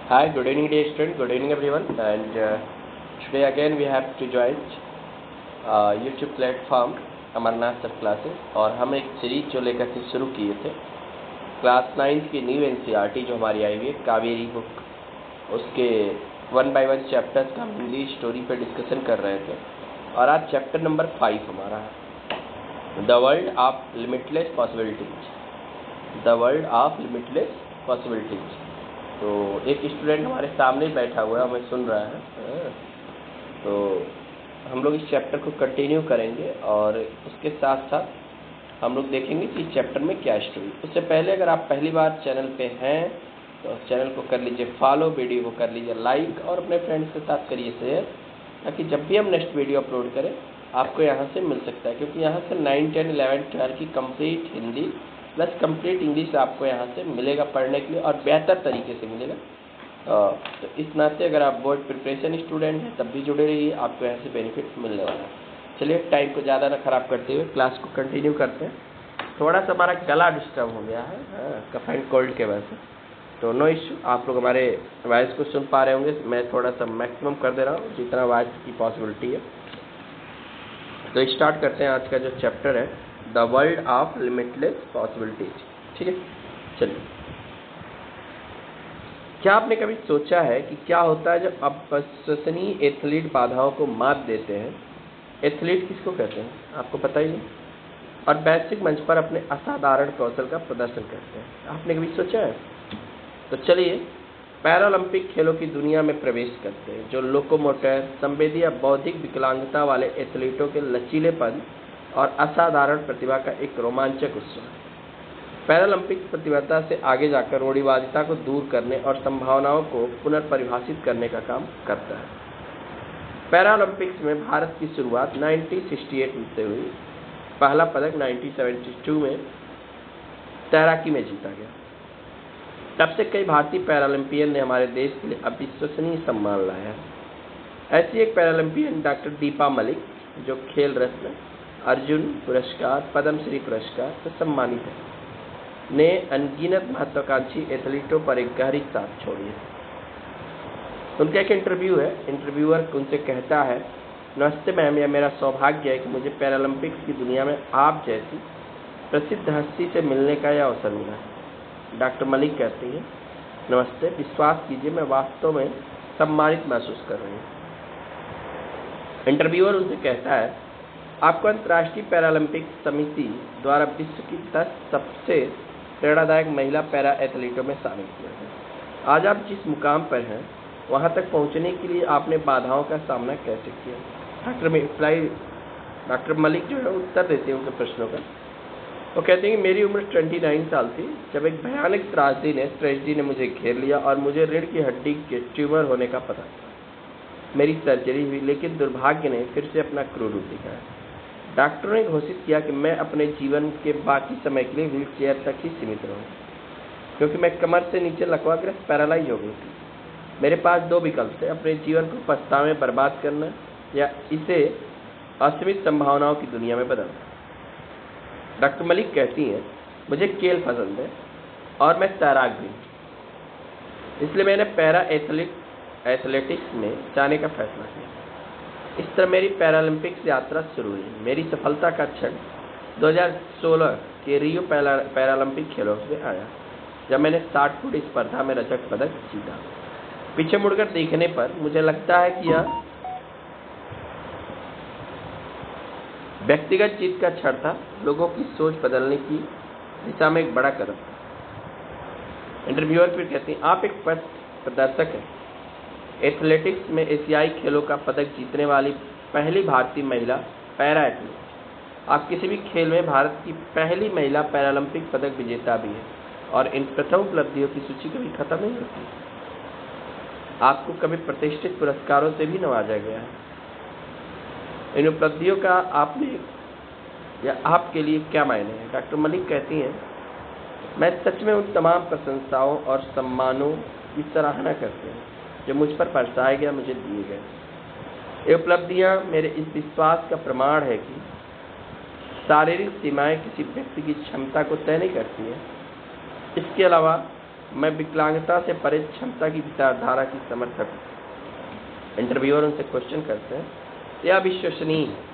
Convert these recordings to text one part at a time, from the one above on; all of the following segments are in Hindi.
Hi, good evening, dear student. Good evening, everyone. And today again we have to join YouTube platform Amarnath सब क्लासेस और हम एक सीरीज जो लेकर के शुरू किए थे क्लास 9 की न्यू एनसीईआरटी जो हमारी आई हुई है कावेरी बुक, उसके 1 by 1 चैप्टर्स का हम हिंदी स्टोरी पे डिस्कशन कर रहे थे और आज चैप्टर नंबर 5 हमारा है the world of limitless possibilities. The world of limitless possibilities. तो एक स्टूडेंट हमारे सामने बैठा हुआ है, हमें सुन रहा है। तो हम लोग इस चैप्टर को कंटिन्यू करेंगे और उसके साथ साथ हम लोग देखेंगे कि इस चैप्टर में क्या स्टोरी। उससे पहले अगर आप पहली बार चैनल पे हैं तो चैनल को कर लीजिए फॉलो, वीडियो को कर लीजिए लाइक और अपने फ्रेंड्स के साथ करिए शेयर, ताकि जब भी हम नेक्स्ट वीडियो अपलोड करें आपको यहाँ से मिल सकता है, क्योंकि यहाँ से 9, 10, 11, 12 की complete Hindi plus complete English आपको यहाँ से मिलेगा पढ़ने के लिए और बेहतर तरीके से मिलेगा। तो इस नाते अगर आप बोर्ड प्रिपरेशन स्टूडेंट हैं तब भी जुड़े रहिए, आपको यहाँ से बेनिफिट मिलने वाला है। चलिए टाइम को ज़्यादा ना ख़राब करते हुए क्लास को कंटिन्यू करते हैं। थोड़ा सा हमारा गला डिस्टर्ब हो गया है कफ एंड कोल्ड के वजह से, तो नो इश्यू। आप लोग हमारे वॉइस को सुन पा रहे होंगे, मैं थोड़ा सा मैक्सिमम कर दे रहा हूँ जितना वॉइस की पॉसिबिलिटी है। तो स्टार्ट करते हैं आज का जो चैप्टर है the world of limitless possibilities. ठीक है, चलिए। क्या आपने कभी सोचा है कि क्या होता है जब अविश्वसनीय एथलीट बाधाओं को मात देते हैं? एथलीट किसको कहते हैं आपको पता ही है, और वैश्विक मंच पर अपने असाधारण कौशल का प्रदर्शन करते हैं। आपने कभी सोचा है? तो चलिए पैरालंपिक खेलों की दुनिया में प्रवेश करते हैं, जो लोकोमोटर, संवेदी या बौद्धिक विकलांगता वाले एथलीटों के लचीलेपन और असाधारण प्रतिभा का एक रोमांचक उत्सव है। पैरालंपिक प्रतियोगिता से आगे जाकर रूढ़िवादिता को दूर करने और संभावनाओं को पुनर्परिभाषित करने का काम करता है। पैरालंपिक्स में भारत की शुरुआत 1968 से हुई। पहला पदक 1972 में तैराकी में जीता गया। तब से कई भारतीय पैरालंपियन ने हमारे देश के लिए अविश्वसनीय सम्मान लाया है। ऐसी एक पैरालंपियन डॉक्टर दीपा मलिक, जो खेल रत्न, अर्जुन पुरस्कार, पद्मश्री पुरस्कार से सम्मानित है, ने अनगिनत महत्वाकांक्षी एथलीटों पर एक गहरी छाप छोड़ी है। उनका एक इंटरव्यू है, इंटरव्यूअर उनसे कहता है, नमस्ते मैम, यह मेरा सौभाग्य है कि मुझे पैरालंपिक्स की दुनिया में आप जैसी प्रसिद्ध हस्ती से मिलने का यह अवसर मिला है। डॉक्टर मलिक कहती हैं, नमस्ते, विश्वास कीजिए मैं वास्तव में सम्मानित महसूस कर रही हूँ। इंटरव्यूअर उनसे कहता है, आपको अंतर्राष्ट्रीय पैरालंपिक समिति द्वारा विश्व की 10 सबसे प्रेरणादायक महिला पैरा एथलीटों में शामिल किया गया। आज आप जिस मुकाम पर हैं वहां तक पहुंचने के लिए आपने बाधाओं का सामना कैसे किया? डॉक्टर मलिक जो है उत्तर देते हैं उनके प्रश्नों का। वो कहते हैं कि मेरी उम्र 29 साल थी जब एक भयानक ट्रेजेडी ने मुझे घेर लिया और मुझे रीढ़ की हड्डी के ट्यूमर होने का पता था। मेरी सर्जरी हुई, लेकिन दुर्भाग्य ने फिर से अपना क्रूर रूप दिखाया। डॉक्टरों ने घोषित किया कि मैं अपने जीवन के बाकी समय के लिए व्हील चेयर तक ही सीमित रहूँ, क्योंकि मैं कमर से नीचे लकवाग्रस्त पैरालाइज हो गई थी। मेरे पास 2 विकल्प थे, अपने जीवन को पछतावे में बर्बाद करना या इसे असीमित संभावनाओं की दुनिया में बदलना। डॉक्टर मलिक कहती हैं, मुझे खेल पसंद है और मैं तैराक भी, इसलिए मैंने पैरा एथलेटिक्स में जाने का फैसला किया। इस तरह मेरी पैरालंपिक्स यात्रा शुरू हुई। मेरी सफलता का क्षण 2016 के रियो पैरालंपिक खेलों में आया, जब मैंने 60 फुट स्पर्धा में रजत पदक जीता। पीछे मुड़कर देखने पर मुझे लगता है कि यह व्यक्तिगत जीत का क्षण था, लोगों की सोच बदलने की दिशा में एक बड़ा कदम था। इंटरव्यूअर फिर कहती हैं, आप एक पथ प्रदर्शक हैं। एथलेटिक्स में एशियाई खेलों का पदक जीतने वाली पहली भारतीय महिला पैरा एथलीट। आप किसी भी खेल में भारत की पहली महिला पैरालंपिक पदक विजेता भी है और इन प्रथम उपलब्धियों की सूची कभी खत्म नहीं होती। आपको कभी प्रतिष्ठित पुरस्कारों से भी नवाजा गया है। इन उपलब्धियों का आपने या आपके लिए क्या मायने हैं? डॉक्टर मलिक कहती हैं, मैं सच में उन तमाम प्रशंसाओं और सम्मानों की सराहना करती हूँ जो मुझ पर बरसाए गया, मुझे दिए गए। ये उपलब्धियाँ मेरे इस विश्वास का प्रमाण है कि शारीरिक सीमाएं किसी व्यक्ति की क्षमता को तय नहीं करती हैं। इसके अलावा मैं विकलांगता से परे क्षमता की विचारधारा की समर्थक हूँ। इंटरव्यूअर उनसे क्वेश्चन करते हैं, यह विश्वसनीय है?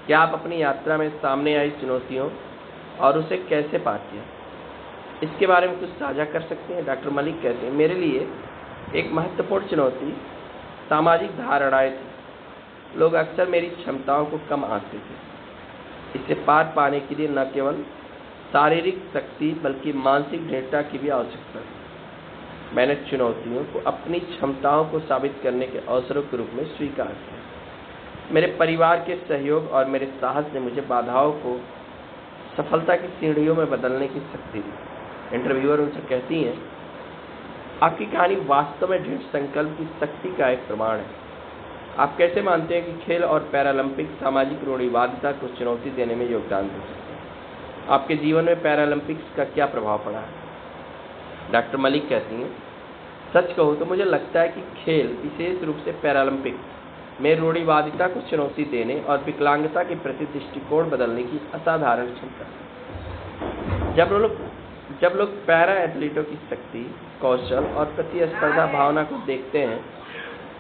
क्या आप अपनी यात्रा में सामने आई चुनौतियों और उसे कैसे पार किया, इसके बारे में कुछ साझा कर सकते हैं? डॉक्टर मलिक कहते हैं, मेरे लिए एक महत्वपूर्ण चुनौती सामाजिक धारणाएं थी। लोग अक्सर मेरी क्षमताओं को कम आंकते थे। इसे पार पाने के लिए न केवल शारीरिक शक्ति बल्कि मानसिक दृढ़ता की भी आवश्यकता थी। मैंने चुनौतियों को अपनी क्षमताओं को साबित करने के अवसरों के रूप में स्वीकार किया। मेरे परिवार के सहयोग और मेरे साहस ने मुझे बाधाओं को सफलता की सीढ़ियों में बदलने की शक्ति दी। इंटरव्यूअर उनसे कहती हैं, आपकी कहानी वास्तव में दृढ़ संकल्प की शक्ति का एक प्रमाण है। आप कैसे मानते हैं कि खेल और पैरालंपिक सामाजिक रूढ़िवादिता को चुनौती देने में योगदान दे सकते हैं? आपके जीवन में पैरालंपिक्स का क्या प्रभाव पड़ा है? डॉक्टर मलिक कहती हैं, सच कहूँ तो मुझे लगता है कि खेल, विशेष रूप से पैरालंपिक में रूढ़िवादिता को चुनौती देने और विकलांगता के प्रति दृष्टिकोण बदलने की असाधारण क्षमता है। जब लोग पैरा एथलीटों की शक्ति, कौशल और प्रतिस्पर्धा भावना को देखते हैं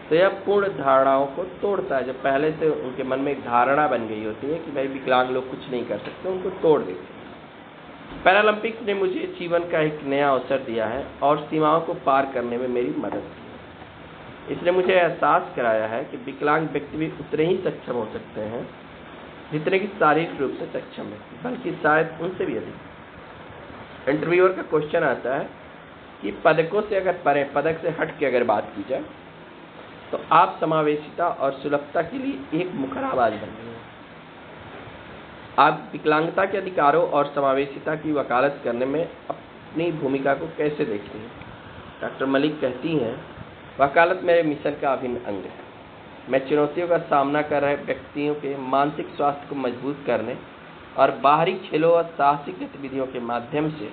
तो यह पूर्ण धारणाओं को तोड़ता है। जो पहले से उनके मन में एक धारणा बन गई होती है कि भाई विकलांग लोग कुछ नहीं कर सकते, उनको तोड़ देते हैं। पैरालंपिक्स ने मुझे जीवन का एक नया अवसर दिया है और सीमाओं को पार करने में मेरी मदद की। इसने मुझे एहसास कराया है कि विकलांग व्यक्ति भी उतने ही सक्षम हो सकते हैं जितने कि शारीरिक रूप से सक्षम है, बल्कि शायद उनसे भी अधिक। इंटरव्यूअर का क्वेश्चन आता है कि पदकों से अगर परे, पदक से हट के अगर बात की जाए तो आप समावेशिता और सुलभता के लिए एक मुखर आवाज बन रही हैं। आप विकलांगता के अधिकारों और समावेशिता की वकालत करने में अपनी भूमिका को कैसे देखती हैं? डॉक्टर मलिक कहती हैं, वकालत मेरे मिशन का अभिन्न अंग है। मैं चुनौतियों का सामना कर रहे व्यक्तियों के मानसिक स्वास्थ्य को मजबूत करने और बाहरी खेलों और साहसिक गतिविधियों के माध्यम से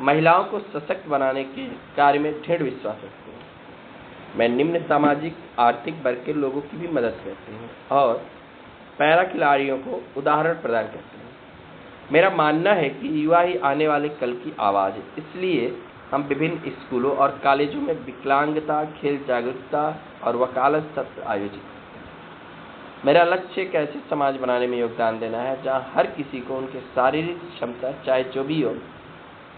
महिलाओं को सशक्त बनाने के कार्य में दृढ़ विश्वास रखती हूँ। मैं निम्न सामाजिक आर्थिक वर्ग के लोगों की भी मदद करती हूँ और पैरा खिलाड़ियों को उदाहरण प्रदान करती हूँ। मेरा मानना है कि युवा ही आने वाले कल की आवाज़ है, इसलिए हम विभिन्न स्कूलों और कॉलेजों में विकलांगता, खेल जागरूकता और वकालत सत्र आयोजित करते हैं। मेरा लक्ष्य एक ऐसे समाज बनाने में योगदान देना है जहां हर किसी को उनके शारीरिक क्षमता चाहे जो भी हो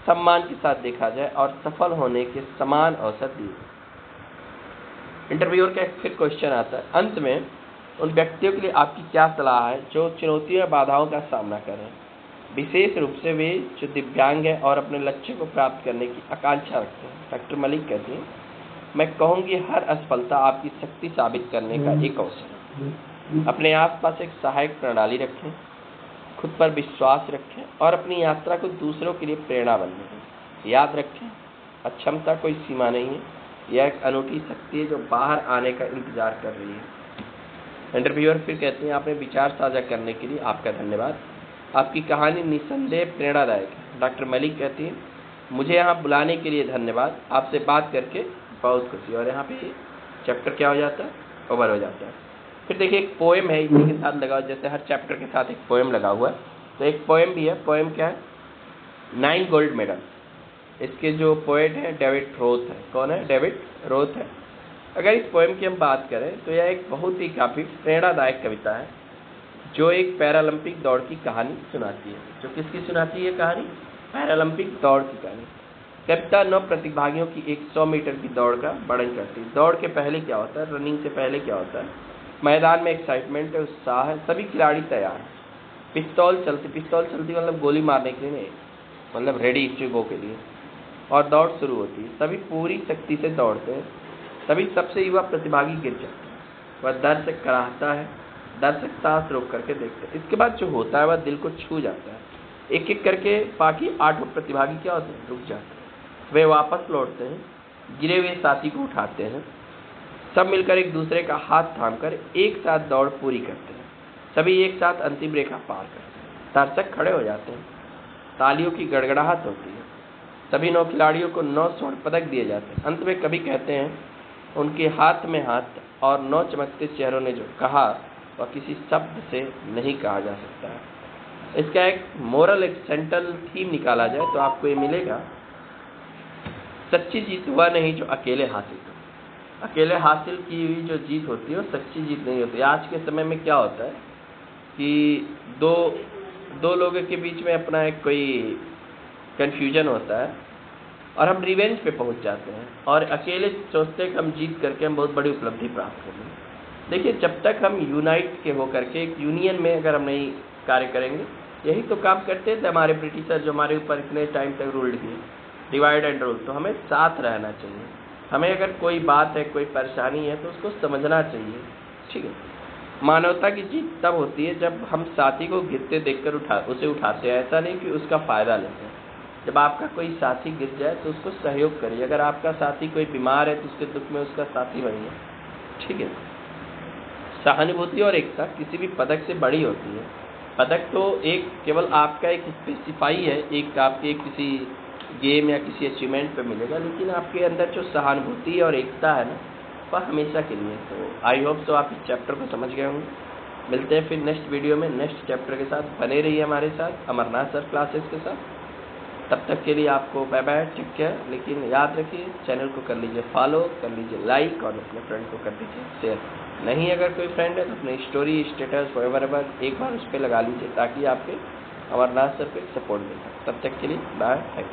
सम्मान के साथ देखा जाए और सफल होने के समान अवसर दिए। इंटरव्यूअर का फिर क्वेश्चन आता है, अंत में उन व्यक्तियों के लिए आपकी क्या सलाह है जो चुनौतियों या बाधाओं का सामना कर रहे हैं, विशेष रूप से वे जो दिव्यांग हैं और अपने लक्ष्य को प्राप्त करने की आकांक्षा रखते हैं? डॉक्टर मलिक कहती हैं, मैं कहूँगी हर असफलता आपकी शक्ति साबित करने का एक अवसर है। अपने आसपास एक सहायक प्रणाली रखें, खुद पर विश्वास रखें और अपनी यात्रा को दूसरों के लिए प्रेरणा बनने दें। याद रखें, अक्षमता कोई सीमा नहीं है, यह एक अनूठी शक्ति है जो बाहर आने का इंतजार कर रही है। इंटरव्यूअर फिर कहते हैं, आपने विचार साझा करने के लिए आपका धन्यवाद। आपकी कहानी निसंदेह प्रेरणादायक है। डॉक्टर मलिक कहती हैं, मुझे यहाँ बुलाने के लिए धन्यवाद, आपसे बात करके बहुत खुशी। और यहाँ पे चैप्टर क्या हो जाता है, ओवर हो जाता है। फिर देखिए एक पोएम है इसी के साथ लगा, जैसे हर चैप्टर के साथ एक पोएम लगा हुआ है, तो एक पोएम भी है। पोएम क्या है? 9 गोल्ड मेडल। इसके जो पोएट हैं डेविड रोथ है। कौन है? डेविड रोथ है। अगर इस पोएम की हम बात करें तो यह एक बहुत ही काफ़ी प्रेरणादायक कविता है जो एक पैरालंपिक दौड़ की कहानी सुनाती है। जो किसकी सुनाती है कहानी? पैरालंपिक दौड़ की कहानी। कविता 9 प्रतिभागियों की एक 100 मीटर की दौड़ का वर्णन करती है। दौड़ के पहले क्या होता है, रनिंग से पहले क्या होता है? मैदान में एक्साइटमेंट है, उत्साह है, सभी खिलाड़ी तैयार हैं। पिस्तौल चलती मतलब गोली मारने के लिए नहीं, मतलब रेडी टू गो के लिए। और दौड़ शुरू होती है, सभी पूरी शक्ति से दौड़ते हैं। तभी सबसे युवा प्रतिभागी गिर जाता है, वह दर्द से कराहता है, दर्शक सांस रोक करके देखते हैं। इसके बाद जो होता है वह दिल को छू जाता है। एक एक करके बाकी 8 प्रतिभागी क्या होते हैं, रुक जाते हैं। वे वापस लौटते हैं, गिरे हुए साथी को उठाते हैं, सब मिलकर एक दूसरे का हाथ थामकर एक साथ दौड़ पूरी करते हैं। सभी एक साथ अंतिम रेखा पार करते हैं। दर्शक खड़े हो जाते हैं, तालियों की गड़गड़ाहट होती है। सभी 9 खिलाड़ियों को 9 स्वर्ण पदक दिए जाते हैं। अंत में कवि कहते हैं, उनके हाथ में हाथ और 9 चमकते चेहरों ने जो कहा वह किसी शब्द से नहीं कहा जा सकता है। इसका एक मोरल, एक सेंट्रल थीम निकाला जाए तो आपको ये मिलेगा सच्ची जीत वह नहीं जो अकेले हासिल करो। अकेले हासिल की हुई जो जीत होती है वो सच्ची जीत नहीं होती। आज के समय में क्या होता है कि दो लोगों के बीच में अपना एक कोई कन्फ्यूजन होता है और हम रिवेंज पे पहुंच जाते हैं और अकेले सोचते हैं कि हम जीत करके हम बहुत बड़ी उपलब्धि प्राप्त कर लेंगे। देखिए, जब तक हम यूनाइट के होकर के एक यूनियन में अगर हम नहीं कार्य करेंगे, यही तो काम करते थे हमारे ब्रिटिशर जो हमारे ऊपर इतने टाइम तक रूल्ड किए, डिवाइड एंड रूल। तो हमें साथ रहना चाहिए। हमें अगर कोई बात है, कोई परेशानी है तो उसको समझना चाहिए, ठीक है। मानवता की जीत तब होती है जब हम साथी को गिरते देखकर उसे उठाते हैं, ऐसा नहीं कि उसका फ़ायदा लेते हैं। जब आपका कोई साथी गिर जाए तो उसको सहयोग करिए। अगर आपका साथी कोई बीमार है तो उसके दुख में उसका साथी बनिए, ठीक है। सहानुभूति और एकता किसी भी पदक से बड़ी होती है। पदक तो एक केवल आपका एक स्पेसिफाई है, एक आपके किसी गेम या किसी अचीवमेंट पे मिलेगा, लेकिन आपके अंदर जो सहानुभूति और एकता है ना, वह हमेशा के लिए। तो आई होप सो आप इस चैप्टर को समझ गए होंगे। मिलते हैं फिर नेक्स्ट वीडियो में नेक्स्ट चैप्टर के साथ। बने रहिए हमारे साथ अमरनाथ सर क्लासेस के साथ। तब तक के लिए आपको बाय बाय, टेक केयर। लेकिन याद रखिए, चैनल को कर लीजिए फॉलो, कर लीजिए लाइक और अपने फ्रेंड को कर दीजिए शेयर। नहीं अगर कोई फ्रेंड है तो अपनी स्टोरी, स्टेटस, एवर एक बार उस पर लगा लीजिए ताकि आपके अमरनाथ सर को सपोर्ट मिले। तब तक के लिए बाय।